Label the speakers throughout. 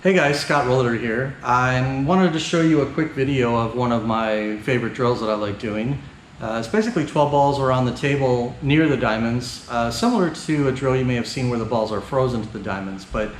Speaker 1: Hey guys, Scott Rohleder here. I wanted to show you a quick video of one of my favorite drills that I like doing. It's basically 12 balls around the table near the diamonds, similar to a drill you may have seen where the balls are frozen to the diamonds. But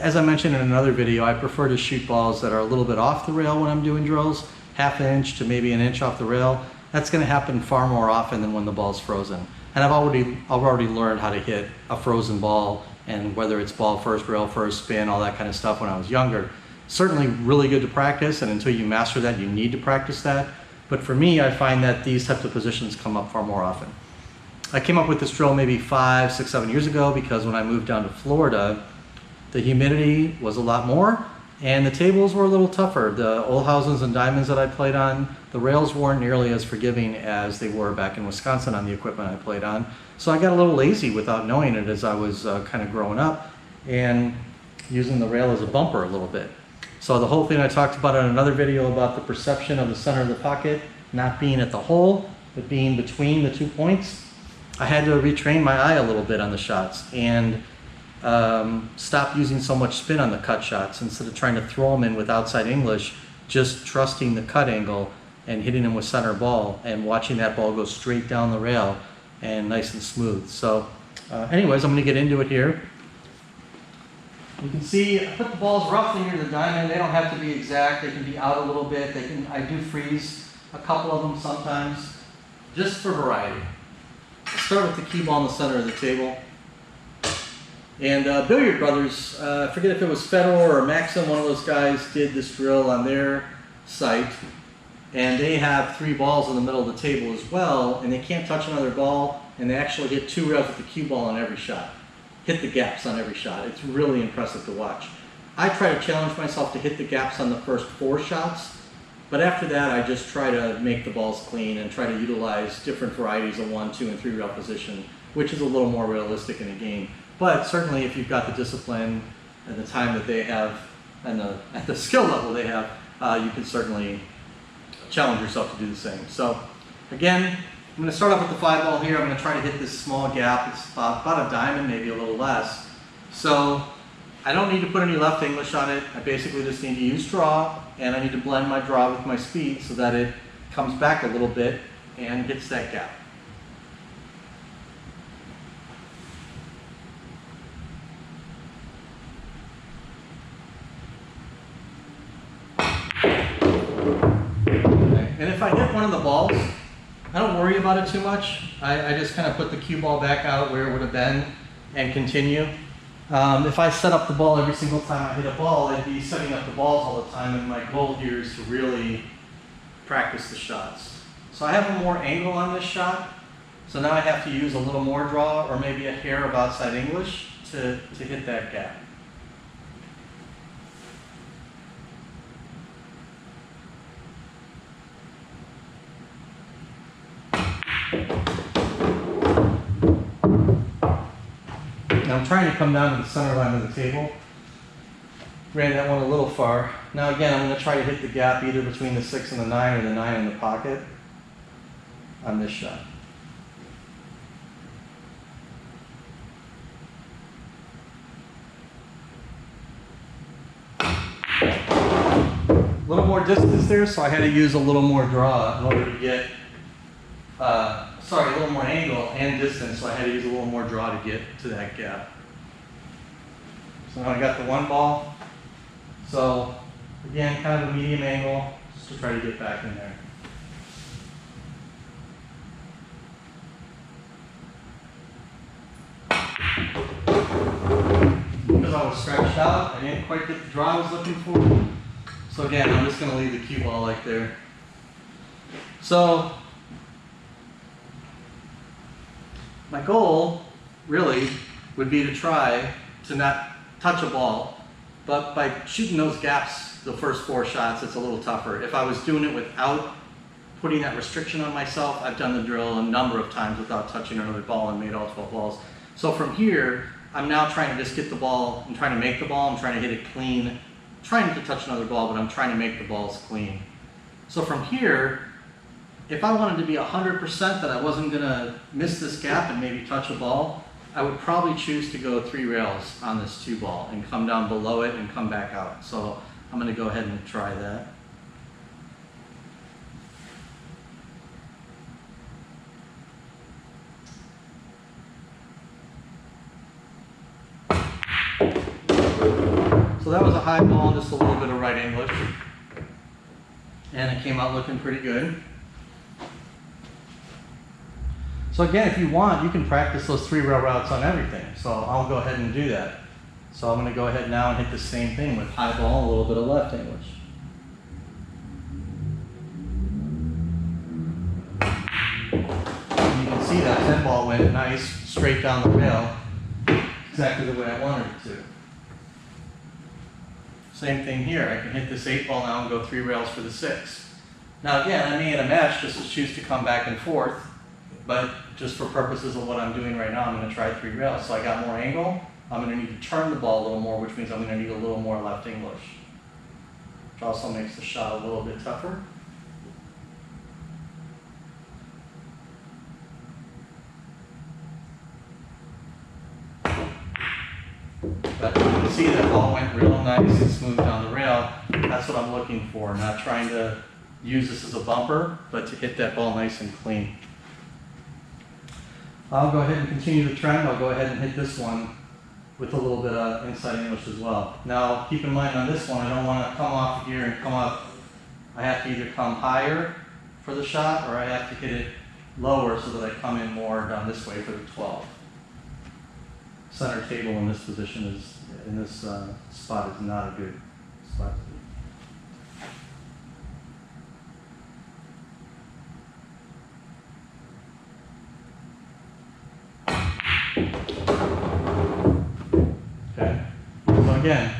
Speaker 1: as I mentioned in another video, I prefer to shoot balls that are a little bit off the rail when I'm doing drills, half inch to maybe an inch off the rail. That's going to happen far more often than when the ball's frozen. And I've already learned how to hit a frozen ball, and whether it's ball first, rail first, spin, all that kind of stuff when I was younger. Certainly really good to practice, and until you master that, you need to practice that. But for me, I find that these types of positions come up far more often. I came up with this drill maybe 5, 6, 7 years ago because when I moved down to Florida, the humidity was a lot more and the tables were a little tougher. The Olhausens and diamonds that I played on, the rails weren't nearly as forgiving as they were back in Wisconsin on the equipment I played on. So I got a little lazy without knowing it as I was kind of growing up and using the rail as a bumper a little bit. So the whole thing I talked about in another video about the perception of the center of the pocket not being at the hole, but being between the 2 points. I had to retrain my eye a little bit on the shots and stop using so much spin on the cut shots. Instead of trying to throw them in with outside English, just trusting the cut angle and hitting them with center ball and watching that ball go straight down the rail and nice and smooth. So anyways, I'm going to get into it here. You can see I put the balls roughly near the diamond. They don't have to be exact. They can be out a little bit. I do freeze a couple of them sometimes, just for variety. I'll start with the cue ball in the center of the table. And Billiard Brothers, I forget if it was Fedor or Maxim, one of those guys did this drill on their site. And they have 3 balls in the middle of the table as well, and they can't touch another ball, and they actually hit 2 rails with the cue ball on every shot. Hit the gaps on every shot. It's really impressive to watch. I try to challenge myself to hit the gaps on the first 4 shots, but after that I just try to make the balls clean and try to utilize different varieties of 1, 2, and 3 rail position, which is a little more realistic in a game. But certainly if you've got the discipline and the time that they have and at the skill level they have, you can certainly challenge yourself to do the same. So again, I'm going to start off with the 5 ball here. I'm going to try to hit this small gap. It's about a diamond, maybe a little less. So I don't need to put any left English on it. I basically just need to use draw, and I need to blend my draw with my speed so that it comes back a little bit and hits that gap. And if I hit one of the balls, I don't worry about it too much. I just kind of put the cue ball back out where it would have been and continue. If I set up the ball every single time I hit a ball, I'd be setting up the balls all the time, and my goal here is to really practice the shots. So I have a more angle on this shot, so now I have to use a little more draw or maybe a hair of outside English to hit that gap. Now I'm trying to come down to the center line of the table. Ran that one a little far. Now again, I'm going to try to hit the gap either between the 6 and the 9 or the 9 in the pocket on this shot. A little more distance there, so I had to use a little more draw in order to get a little more angle and distance, so I had to use a little more draw to get to that gap. So now I got the 1 ball. So again, kind of a medium angle, just to try to get back in there. Because I was stretched out, I didn't quite get the draw I was looking for. So again, I'm just going to leave the cue ball like there. So my goal, really, would be to try to not touch a ball, but by shooting those gaps the first 4 shots, it's a little tougher. If I was doing it without putting that restriction on myself, I've done the drill a number of times without touching another ball and made all 12 balls. So from here, I'm now trying to just get the ball, I'm trying to make the ball, I'm trying to hit it clean, I'm trying to touch another ball, but I'm trying to make the balls clean. So from here, if I wanted to be 100% that I wasn't going to miss this gap and maybe touch a ball, I would probably choose to go 3 rails on this 2 ball and come down below it and come back out. So I'm going to go ahead and try that. So that was a high ball, just a little bit of right English. And it came out looking pretty good. So again, if you want, you can practice those 3 rail routes on everything. So I'll go ahead and do that. So I'm going to go ahead now and hit the same thing with high ball and a little bit of left English. And you can see that 10 ball went nice, straight down the rail, exactly the way I wanted it to. Same thing here. I can hit this 8 ball now and go 3 rails for the 6. Now again, I may in a match just choose to come back and forth, but just for purposes of what I'm doing right now, I'm going to try 3 rails. So I got more angle. I'm going to need to turn the ball a little more, which means I'm going to need a little more left English, which also makes the shot a little bit tougher. But you can see that ball went real nice and smooth down the rail. That's what I'm looking for, not trying to use this as a bumper, but to hit that ball nice and clean. I'll go ahead and continue the trend. I'll go ahead and hit this one with a little bit of inside English as well. Now, keep in mind on this one, I don't want to come off here and come up. I have to either come higher for the shot, or I have to hit it lower so that I come in more down this way for the 12. Center table in this position is, in this spot, is not a good spot to be. Okay, so again,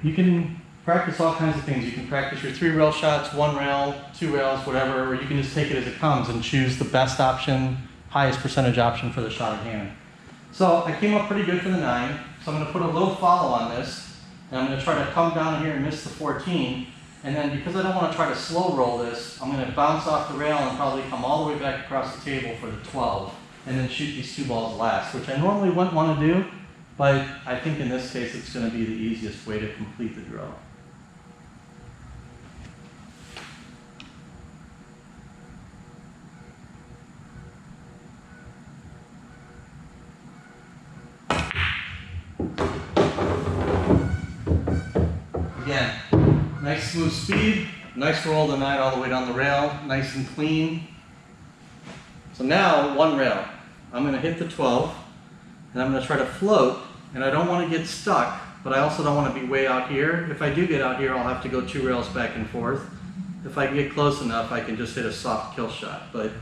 Speaker 1: you can practice all kinds of things. You can practice your 3 rail shots, 1 rail, 2 rails, whatever, or you can just take it as it comes and choose the best option, highest percentage option for the shot at hand. So I came up pretty good for the 9, so I'm going to put a little follow on this, and I'm going to try to come down here and miss the 14, and then because I don't want to try to slow roll this, I'm going to bounce off the rail and probably come all the way back across the table for the 12, and then shoot these 2 balls last, which I normally wouldn't want to do, but I think in this case it's going to be the easiest way to complete the drill. Again, nice smooth speed, nice roll the 9 all the way down the rail, nice and clean. So now, 1 rail. I'm going to hit the 12, and I'm going to try to float, and I don't want to get stuck, but I also don't want to be way out here. If I do get out here, I'll have to go 2 rails back and forth. If I get close enough, I can just hit a soft kill shot, but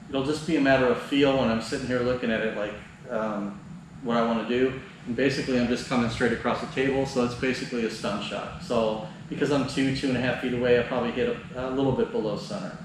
Speaker 1: it'll just be a matter of feel when I'm sitting here looking at it, like what I want to do. And basically, I'm just coming straight across the table, so it's basically a stun shot. So because I'm 2.5 feet away, I probably hit a little bit below center.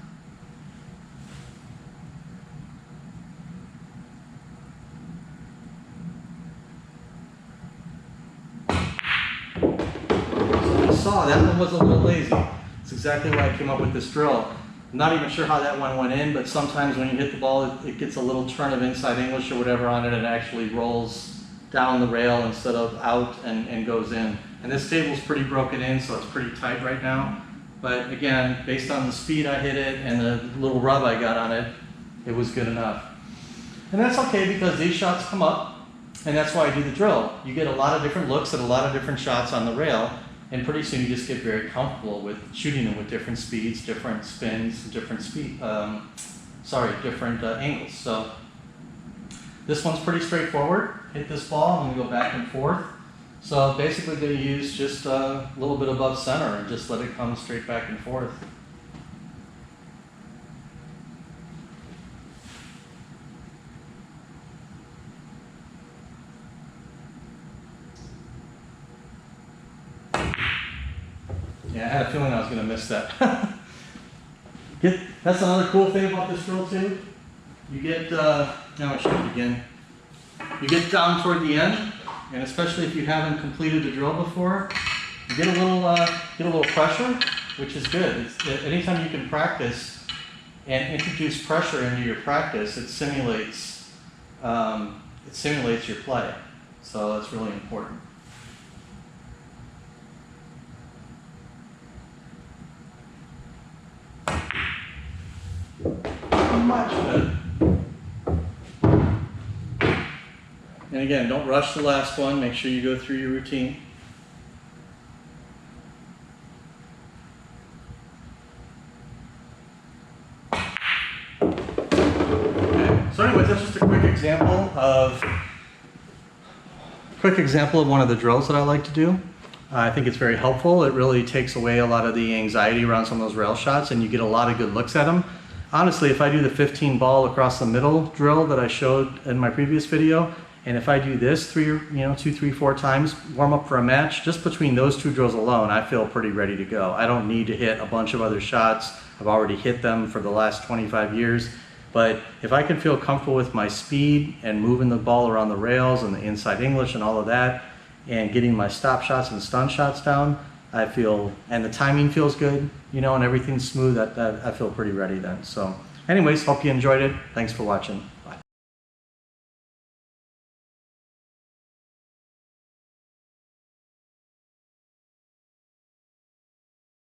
Speaker 1: So you saw that one was a little lazy. It's exactly why I came up with this drill. I'm not even sure how that one went in, but sometimes when you hit the ball, it gets a little turn of inside English or whatever on it, and it actually rolls down the rail instead of out and goes in. And this table's pretty broken in, so it's pretty tight right now. But again, based on the speed I hit it and the little rub I got on it, it was good enough. And that's okay because these shots come up, and that's why I do the drill. You get a lot of different looks at a lot of different shots on the rail, and pretty soon you just get very comfortable with shooting them with different speeds, different spins, different different angles. So this one's pretty straightforward. Hit this ball, I'm going to go back and forth. So basically they use just a little bit above center and just let it come straight back and forth. Yeah, I had a feeling I was going to miss that. That's another cool thing about this drill too. You get, now I show it again. You get down toward the end, and especially if you haven't completed the drill before, you get a little pressure, which is good. Anytime you can practice and introduce pressure into your practice, it simulates it simulates your play. So that's really important. Much better. And again, don't rush the last one. Make sure you go through your routine. Okay. So anyways, that's just a quick example of one of the drills that I like to do. I think it's very helpful. It really takes away a lot of the anxiety around some of those rail shots, and you get a lot of good looks at them. Honestly, if I do the 15 ball across the middle drill that I showed in my previous video, and if I do this 2, 3, 4 times, warm up for a match, just between those 2 drills alone, I feel pretty ready to go. I don't need to hit a bunch of other shots. I've already hit them for the last 25 years. But if I can feel comfortable with my speed and moving the ball around the rails and the inside English and all of that, and getting my stop shots and stun shots down, I feel, and the timing feels good, and everything's smooth, I feel pretty ready then. So anyways, hope you enjoyed it. Thanks for watching.